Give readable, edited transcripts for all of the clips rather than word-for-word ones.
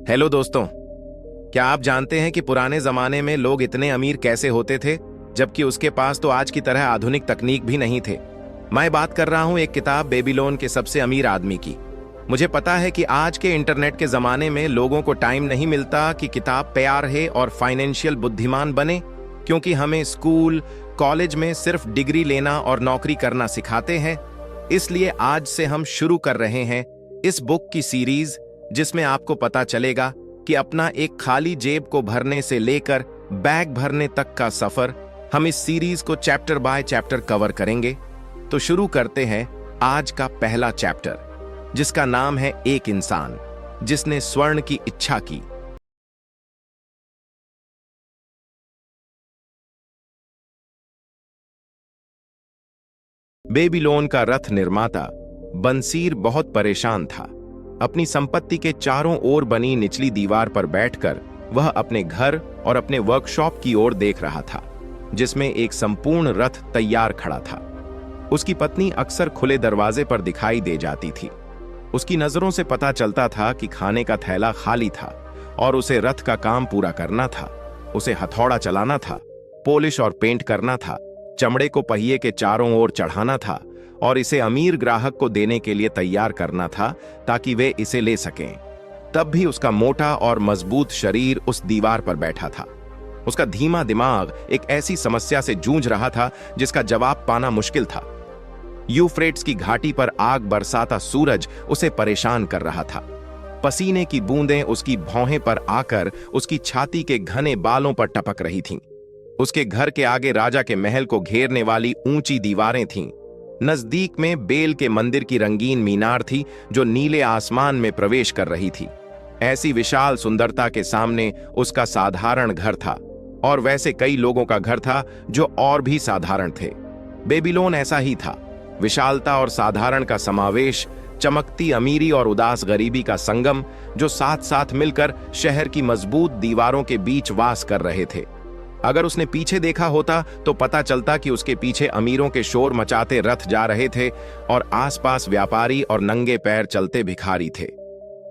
Hello दोस्तों, क्या आप जानते हैं कि पुराने जमाने में लोग इतने अमीर कैसे होते थे, जबकि उसके पास तो आज की तरह आधुनिक तकनीक भी नहीं थे। मैं बात कर रहा हूं एक किताब बेबीलोन के सबसे अमीर आदमी की। मुझे पता है कि आज के इंटरनेट के जमाने में लोगों को टाइम नहीं मिलता कि किताब तैयार है और फाइनेंशियल बुद्धिमान बने, क्योंकि हमें स्कूल कॉलेज में सिर्फ डिग्री लेना और नौकरी करना सिखाते हैं। इसलिए आज से हम शुरू कर रहे हैं इस बुक की सीरीज, जिसमें आपको पता चलेगा कि अपना एक खाली जेब को भरने से लेकर बैग भरने तक का सफर हम इस सीरीज को चैप्टर बाय चैप्टर कवर करेंगे। तो शुरू करते हैं आज का पहला चैप्टर, जिसका नाम है एक इंसान जिसने स्वर्ण की इच्छा की। बेबीलोन का रथ निर्माता बंसीर बहुत परेशान था। अपनी संपत्ति के चारों ओर बनी निचली दीवार पर बैठकर वह अपने घर और अपने वर्कशॉप की ओर देख रहा था, जिसमें एक संपूर्ण रथ तैयार खड़ा था। उसकी पत्नी अक्सर खुले दरवाजे पर दिखाई दे जाती थी। उसकी नजरों से पता चलता था कि खाने का थैला खाली था और उसे रथ का काम पूरा करना था। उसे हथौड़ा चलाना था, पॉलिश और पेंट करना था, चमड़े को पहिए के चारों ओर चढ़ाना था और इसे अमीर ग्राहक को देने के लिए तैयार करना था ताकि वे इसे ले सकें। तब भी उसका मोटा और मजबूत शरीर उस दीवार पर बैठा था। उसका धीमा दिमाग एक ऐसी समस्या से जूझ रहा था जिसका जवाब पाना मुश्किल था। यूफ्रेट्स की घाटी पर आग बरसाता सूरज उसे परेशान कर रहा था। पसीने की बूंदें उसकी भौहें पर आकर उसकी छाती के घने बालों पर टपक रही थीं। उसके घर के आगे राजा के महल को घेरने वाली ऊंची दीवारें थीं। नजदीक में बेल के मंदिर की रंगीन मीनार थी जो नीले आसमान में प्रवेश कर रही थी। ऐसी विशाल सुंदरता के सामने उसका साधारण घर था, और वैसे कई लोगों का घर था जो और भी साधारण थे। बेबीलोन ऐसा ही था, विशालता और साधारण का समावेश, चमकती अमीरी और उदास गरीबी का संगम, जो साथ साथ मिलकर शहर की मजबूत दीवारों के बीच वास कर रहे थे। अगर उसने पीछे देखा होता तो पता चलता कि उसके पीछे अमीरों के शोर मचाते रथ जा रहे थे और आसपास व्यापारी और नंगे पैर चलते भिखारी थे।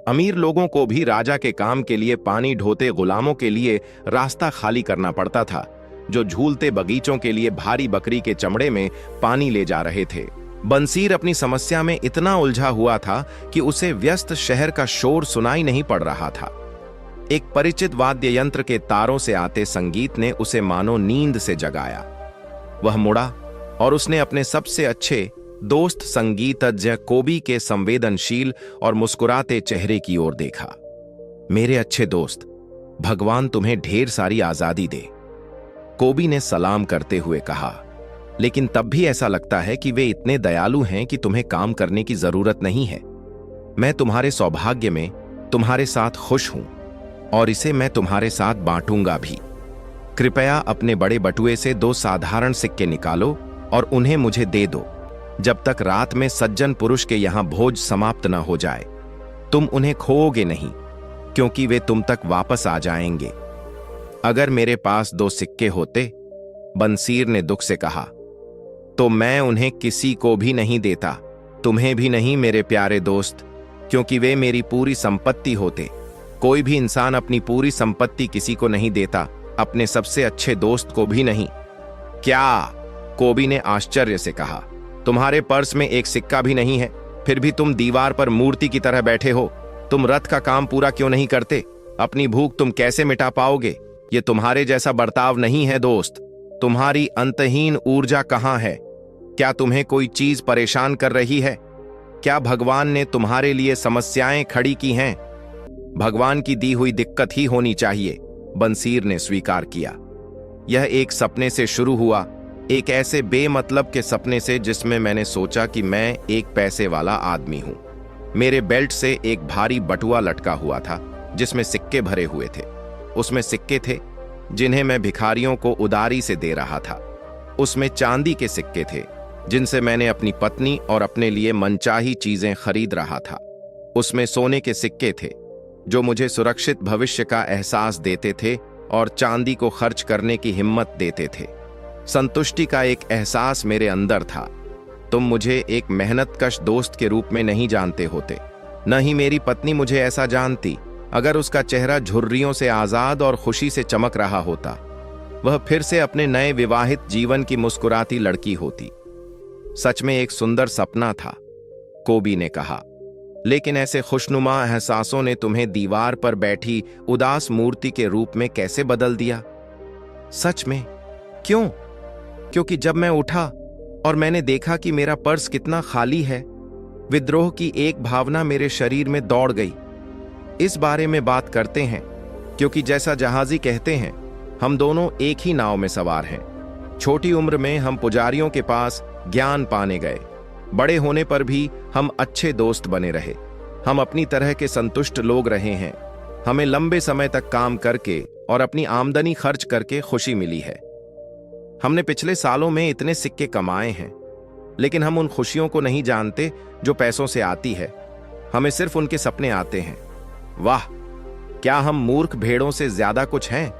अमीर लोगों को भी राजा के काम के लिए पानी ढोते गुलामों के लिए रास्ता खाली करना पड़ता था, जो झूलते बगीचों के लिए भारी बकरी के चमड़े में पानी ले जा रहे थे। बंसीर अपनी समस्या में इतना उलझा हुआ था कि उसे व्यस्त शहर का शोर सुनाई नहीं पड़ रहा था। एक परिचित वाद्य यंत्र के तारों से आते संगीत ने उसे मानो नींद से जगाया। वह मुड़ा और उसने अपने सबसे अच्छे दोस्त संगीतज्ञ कोबी के संवेदनशील और मुस्कुराते चेहरे की ओर देखा। मेरे अच्छे दोस्त, भगवान तुम्हें ढेर सारी आजादी दे, कोबी ने सलाम करते हुए कहा। लेकिन तब भी ऐसा लगता है कि वे इतने दयालु हैं कि तुम्हें काम करने की जरूरत नहीं है। मैं तुम्हारे सौभाग्य में तुम्हारे साथ खुश हूं और इसे मैं तुम्हारे साथ बांटूंगा भी। कृपया अपने बड़े बटुए से 2 साधारण सिक्के निकालो और उन्हें मुझे दे दो, जब तक रात में सज्जन पुरुष के यहां भोज समाप्त न हो जाए। तुम उन्हें खोओगे नहीं, क्योंकि वे तुम तक वापस आ जाएंगे। अगर मेरे पास 2 सिक्के होते, बंसीर ने दुख से कहा, तो मैं उन्हें किसी को भी नहीं देता, तुम्हें भी नहीं मेरे प्यारे दोस्त, क्योंकि वे मेरी पूरी संपत्ति होते। कोई भी इंसान अपनी पूरी संपत्ति किसी को नहीं देता, अपने सबसे अच्छे दोस्त को भी नहीं। क्या? कोबी ने आश्चर्य से कहा। तुम्हारे पर्स में एक सिक्का भी नहीं है, फिर भी तुम दीवार पर मूर्ति की तरह बैठे हो। तुम रथ का काम पूरा क्यों नहीं करते? अपनी भूख तुम कैसे मिटा पाओगे? ये तुम्हारे जैसा बर्ताव नहीं है दोस्त। तुम्हारी अंतहीन ऊर्जा कहां है? क्या तुम्हें कोई चीज परेशान कर रही है? क्या भगवान ने तुम्हारे लिए समस्याएं खड़ी की हैं? भगवान की दी हुई दिक्कत ही होनी चाहिए, बंसीर ने स्वीकार किया। यह एक सपने से शुरू हुआ, एक ऐसे बेमतलब के सपने से जिसमें मैंने सोचा कि मैं एक पैसे वाला आदमी हूं। मेरे बेल्ट से एक भारी बटुआ लटका हुआ था जिसमें सिक्के भरे हुए थे। उसमें सिक्के थे जिन्हें मैं भिखारियों को उदारी से दे रहा था। उसमें चांदी के सिक्के थे जिनसे मैंने अपनी पत्नी और अपने लिए मनचाही चीजें खरीद रहा था। उसमें सोने के सिक्के थे जो मुझे सुरक्षित भविष्य का एहसास देते थे और चांदी को खर्च करने की हिम्मत देते थे। संतुष्टि का एक एहसास मेरे अंदर था। तुम मुझे एक मेहनतकश दोस्त के रूप में नहीं जानते होते, न ही मेरी पत्नी मुझे ऐसा जानती। अगर उसका चेहरा झुर्रियों से आजाद और खुशी से चमक रहा होता, वह फिर से अपने नए विवाहित जीवन की मुस्कुराती लड़की होती। सच में एक सुंदर सपना था, कोबी ने कहा, लेकिन ऐसे खुशनुमा एहसासों ने तुम्हें दीवार पर बैठी उदास मूर्ति के रूप में कैसे बदल दिया? सच में? क्यों? क्योंकि जब मैं उठा और मैंने देखा कि मेरा पर्स कितना खाली है, विद्रोह की एक भावना मेरे शरीर में दौड़ गई। इस बारे में बात करते हैं, क्योंकि जैसा जहाजी कहते हैं, हम दोनों एक ही नाव में सवार हैं। छोटी उम्र में हम पुजारियों के पास ज्ञान पाने गए, बड़े होने पर भी हम अच्छे दोस्त बने रहे। हम अपनी तरह के संतुष्ट लोग रहे हैं। हमें लंबे समय तक काम करके और अपनी आमदनी खर्च करके खुशी मिली है। हमने पिछले सालों में इतने सिक्के कमाए हैं, लेकिन हम उन खुशियों को नहीं जानते जो पैसों से आती है। हमें सिर्फ उनके सपने आते हैं। वाह, क्या हम मूर्ख भेड़ों से ज्यादा कुछ हैं?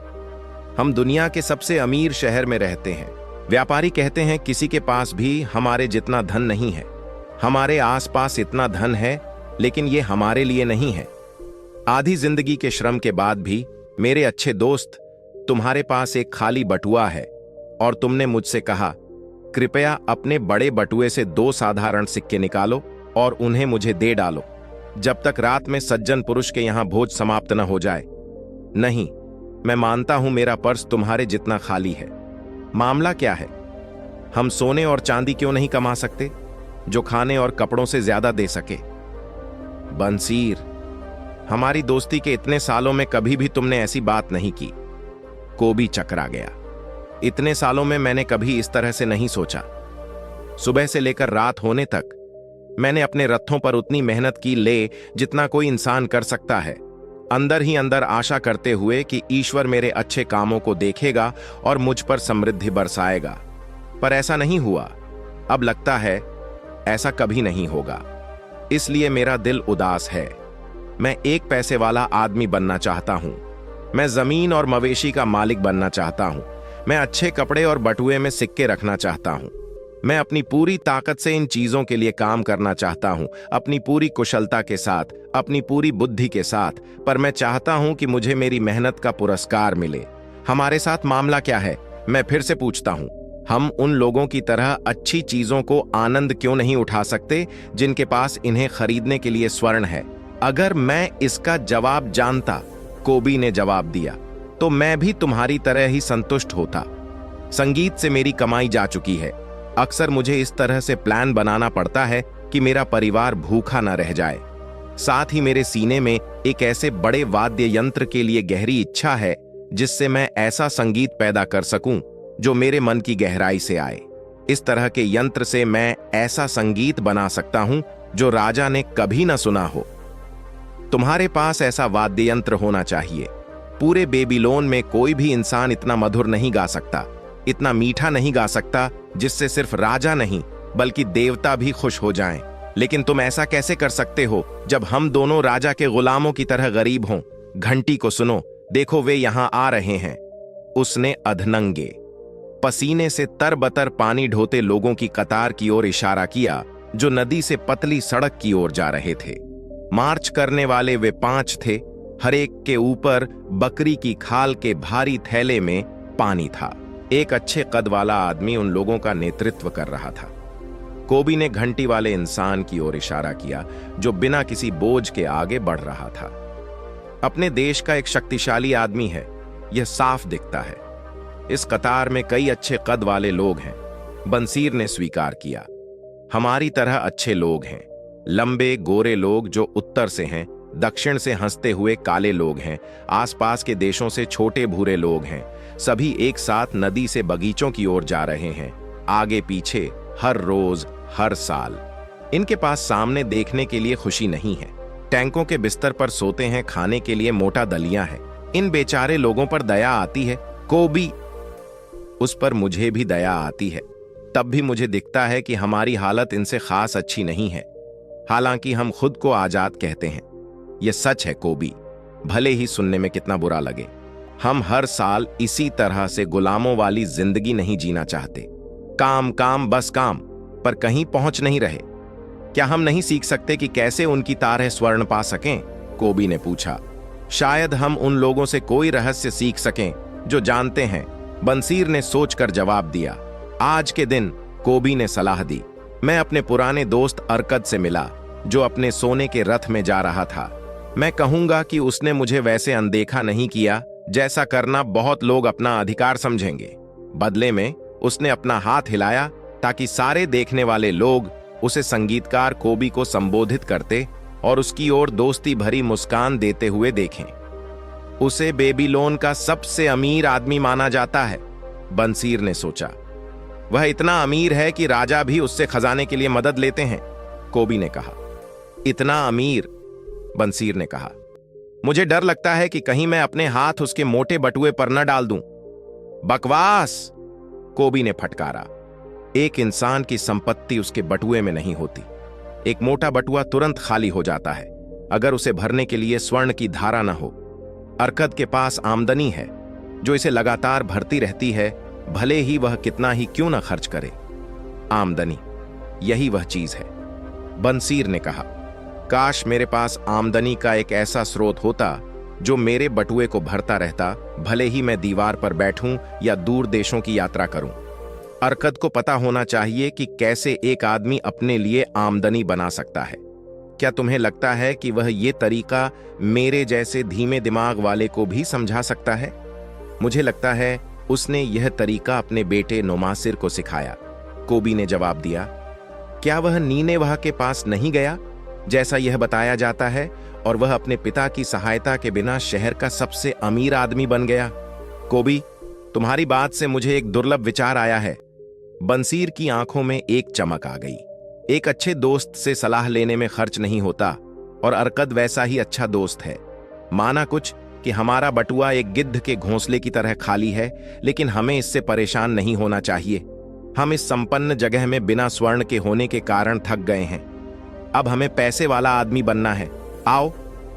हम दुनिया के सबसे अमीर शहर में रहते हैं। व्यापारी कहते हैं किसी के पास भी हमारे जितना धन नहीं है। हमारे आसपास इतना धन है, लेकिन ये हमारे लिए नहीं है। आधी जिंदगी के श्रम के बाद भी मेरे अच्छे दोस्त, तुम्हारे पास एक खाली बटुआ है और तुमने मुझसे कहा, कृपया अपने बड़े बटुए से 2 साधारण सिक्के निकालो और उन्हें मुझे दे डालो, जब तक रात में सज्जन पुरुष के यहां भोज समाप्त न हो जाए। नहीं, मैं मानता हूं मेरा पर्स तुम्हारे जितना खाली है। मामला क्या है? हम सोने और चांदी क्यों नहीं कमा सकते जो खाने और कपड़ों से ज्यादा दे सके? बंसीर, हमारी दोस्ती के इतने सालों में कभी भी तुमने ऐसी बात नहीं की। कोबी चकरा गया। इतने सालों में मैंने कभी इस तरह से नहीं सोचा। सुबह से लेकर रात होने तक मैंने अपने रथों पर उतनी मेहनत की ले जितना कोई इंसान कर सकता है, अंदर ही अंदर आशा करते हुए कि ईश्वर मेरे अच्छे कामों को देखेगा और मुझ पर समृद्धि बरसाएगा। पर ऐसा नहीं हुआ। अब लगता है ऐसा कभी नहीं होगा। इसलिए मेरा दिल उदास है। मैं एक पैसे वाला आदमी बनना चाहता हूं। मैं जमीन और मवेशी का मालिक बनना चाहता हूं। मैं अच्छे कपड़े और बटुए में सिक्के रखना चाहता हूं। मैं अपनी पूरी ताकत से इन चीजों के लिए काम करना चाहता हूं, अपनी पूरी कुशलता के साथ, अपनी पूरी बुद्धि के साथ। पर मैं चाहता हूं कि मुझे मेरी मेहनत का पुरस्कार मिले। हमारे साथ मामला क्या है? मैं फिर से पूछता हूं, हम उन लोगों की तरह अच्छी चीजों को आनंद क्यों नहीं उठा सकते जिनके पास इन्हें खरीदने के लिए स्वर्ण है? अगर मैं इसका जवाब जानता, कोबी ने जवाब दिया, तो मैं भी तुम्हारी तरह ही संतुष्ट होता। संगीत से मेरी कमाई जा चुकी है। अक्सर मुझे इस तरह से प्लान बनाना पड़ता है कि मेरा परिवार भूखा न रह जाए। साथ ही मेरे सीने में एक ऐसे बड़े वाद्य यंत्र के लिए गहरी इच्छा है जिससे मैं ऐसा संगीत पैदा कर सकूं जो मेरे मन की गहराई से आए। इस तरह के यंत्र से मैं ऐसा संगीत बना सकता हूं जो राजा ने कभी न सुना हो। तुम्हारे पास ऐसा वाद्य यंत्र होना चाहिए। पूरे बेबीलोन में कोई भी इंसान इतना मधुर नहीं गा सकता, इतना मीठा नहीं गा सकता जिससे सिर्फ राजा नहीं बल्कि देवता भी खुश हो जाएं। लेकिन तुम ऐसा कैसे कर सकते हो जब हम दोनों राजा के गुलामों की तरह गरीब हों? घंटी को सुनो, देखो वे यहां आ रहे हैं। उसने अधनंगे, पसीने से तरबतर पानी ढोते लोगों की कतार की ओर इशारा किया जो नदी से पतली सड़क की ओर जा रहे थे। मार्च करने वाले वे 5 थे। हर एक के ऊपर बकरी की खाल के भारी थैले में पानी था। एक अच्छे कद वाला आदमी उन लोगों का नेतृत्व कर रहा था। कोबी ने घंटी वाले इंसान की ओर इशारा किया जो बिना किसी बोझ के आगे बढ़ रहा था। अपने देश का एक शक्तिशाली आदमी है, यह साफ दिखता है। इस कतार में कई अच्छे कद वाले लोग हैं। बंसीर ने स्वीकार किया। हमारी तरह अच्छे लोग हैं। लंबे गोरे लोग जो उत्तर से हैं, दक्षिण से हंसते हुए काले लोग हैं, आसपास के देशों से छोटे भूरे लोग हैं। सभी एक साथ नदी से बगीचों की ओर जा रहे हैं, आगे पीछे, हर रोज, हर साल। इनके पास सामने देखने के लिए खुशी नहीं है। टैंकों के बिस्तर पर सोते हैं, खाने के लिए मोटा दलिया है। इन बेचारे लोगों पर दया आती है। कोबी, उस पर मुझे भी दया आती है। तब भी मुझे दिखता है कि हमारी हालत इनसे खास अच्छी नहीं है, हालांकि हम खुद को आजाद कहते हैं। यह सच है कोबी, भले ही सुनने में कितना बुरा लगे। हम हर साल इसी तरह से गुलामों वाली जिंदगी नहीं जीना चाहते। काम काम बस काम, पर कहीं पहुंच नहीं रहे। क्या हम नहीं सीख सकते कि कैसे उनकी तरह स्वर्ण पा सकें? कोबी ने पूछा। शायद हम उन लोगों से कोई रहस्य सीख सकें जो जानते हैं, बंसीर ने सोचकर जवाब दिया। आज के दिन कोबी ने सलाह दी। मैं अपने पुराने दोस्त अरकद से मिला, जो अपने सोने के रथ में जा रहा था। मैं कहूंगा कि उसने मुझे वैसे अनदेखा नहीं किया जैसा करना बहुत लोग अपना अधिकार समझेंगे। बदले में उसने अपना हाथ हिलाया ताकि सारे देखने वाले लोग उसे संगीतकार कोबी को संबोधित करते और उसकी ओर दोस्ती भरी मुस्कान देते हुए देखें। उसे बेबीलोन का सबसे अमीर आदमी माना जाता है, बंसीर ने सोचा। वह इतना अमीर है कि राजा भी उससे खजाने के लिए मदद लेते हैं, कोबी ने कहा। इतना अमीर, बंसीर ने कहा। मुझे डर लगता है कि कहीं मैं अपने हाथ उसके मोटे बटुए पर न डाल दूं। बकवास, कोबी ने फटकारा। एक इंसान की संपत्ति उसके बटुए में नहीं होती। एक मोटा बटुआ तुरंत खाली हो जाता है अगर उसे भरने के लिए स्वर्ण की धारा न हो। अरकद के पास आमदनी है जो इसे लगातार भरती रहती है, भले ही वह कितना ही क्यों न खर्च करे। आमदनी, यही वह चीज है, बंसीर ने कहा। काश मेरे पास आमदनी का एक ऐसा स्रोत होता जो मेरे बटुए को भरता रहता, भले ही मैं दीवार पर बैठूं या दूर देशों की यात्रा करूं। अरकद को पता होना चाहिए कि कैसे एक आदमी अपने लिए आमदनी बना सकता है। क्या तुम्हें लगता है कि वह ये तरीका मेरे जैसे धीमे दिमाग वाले को भी समझा सकता है? मुझे लगता है उसने यह तरीका अपने बेटे नोमासिर को सिखाया, कोबी ने जवाब दिया। क्या वह नीनेवाह के पास नहीं गया जैसा यह बताया जाता है, और वह अपने पिता की सहायता के बिना शहर का सबसे अमीर आदमी बन गया? कोबी, तुम्हारी बात से मुझे एक दुर्लभ विचार आया है। बंसीर की आंखों में एक चमक आ गई। एक अच्छे दोस्त से सलाह लेने में खर्च नहीं होता, और अरकद वैसा ही अच्छा दोस्त है। माना कुछ कि हमारा बटुआ एक गिद्ध के घोंसले की तरह खाली है, लेकिन हमें इससे परेशान नहीं होना चाहिए। हम इस संपन्न जगह में बिना स्वर्ण के होने के कारण थक गए हैं। अब हमें पैसे वाला आदमी बनना है। आओ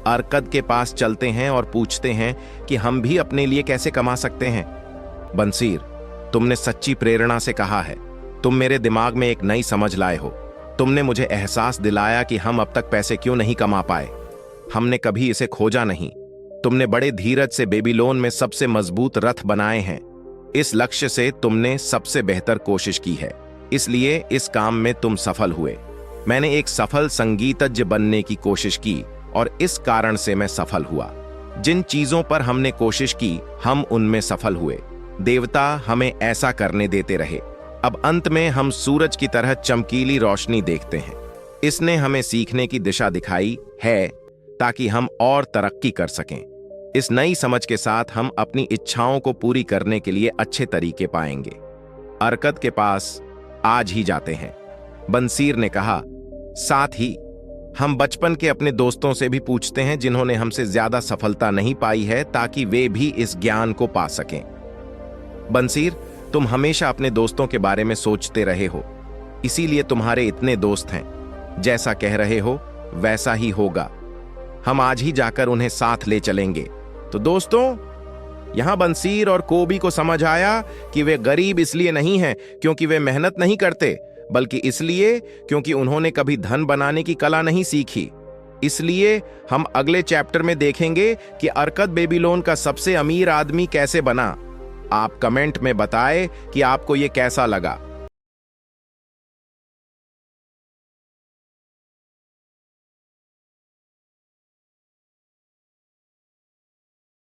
अरकद के पास चलते हैं और पूछते हैं कि हम भी अपने लिए कैसे कमा सकते हैं। बंसीर, तुमने सच्ची प्रेरणा से कहा है। तुम मेरे दिमाग में एक नई समझ लाए हो। तुमने मुझे एहसास दिलाया कि हम अब तक पैसे क्यों नहीं कमा पाए। हमने कभी इसे खोजा नहीं। तुमने बड़े धीरज से बेबीलोन में सबसे मजबूत रथ बनाए हैं। इस लक्ष्य से तुमने सबसे बेहतर कोशिश की है, इसलिए इस काम में तुम सफल हुए। मैंने एक सफल संगीतज्ञ बनने की कोशिश की और इस कारण से मैं सफल हुआ। जिन चीजों पर हमने कोशिश की, हम उनमें सफल हुए। देवता हमें ऐसा करने देते रहे। अब अंत में हम सूरज की तरह चमकीली रोशनी देखते हैं। इसने हमें सीखने की दिशा दिखाई है ताकि हम और तरक्की कर सकें। इस नई समझ के साथ हम अपनी इच्छाओं को पूरी करने के लिए अच्छे तरीके पाएंगे। अरकद के पास आज ही जाते हैं, बंसीर ने कहा। साथ ही हम बचपन के अपने दोस्तों से भी पूछते हैं जिन्होंने हमसे ज्यादा सफलता नहीं पाई है, ताकि वे भी इस ज्ञान को पा सकें। बंसीर, तुम हमेशा अपने दोस्तों के बारे में सोचते रहे हो, इसीलिए तुम्हारे इतने दोस्त हैं। जैसा कह रहे हो वैसा ही होगा। हम आज ही जाकर उन्हें साथ ले चलेंगे। तो दोस्तों, यहां बंसीर और कोबी को समझ आया कि वे गरीब इसलिए नहीं हैं क्योंकि वे मेहनत नहीं करते, बल्कि इसलिए क्योंकि उन्होंने कभी धन बनाने की कला नहीं सीखी। इसलिए हम अगले चैप्टर में देखेंगे कि अरकद बेबीलोन का सबसे अमीर आदमी कैसे बना। आप कमेंट में बताएं कि आपको यह कैसा लगा।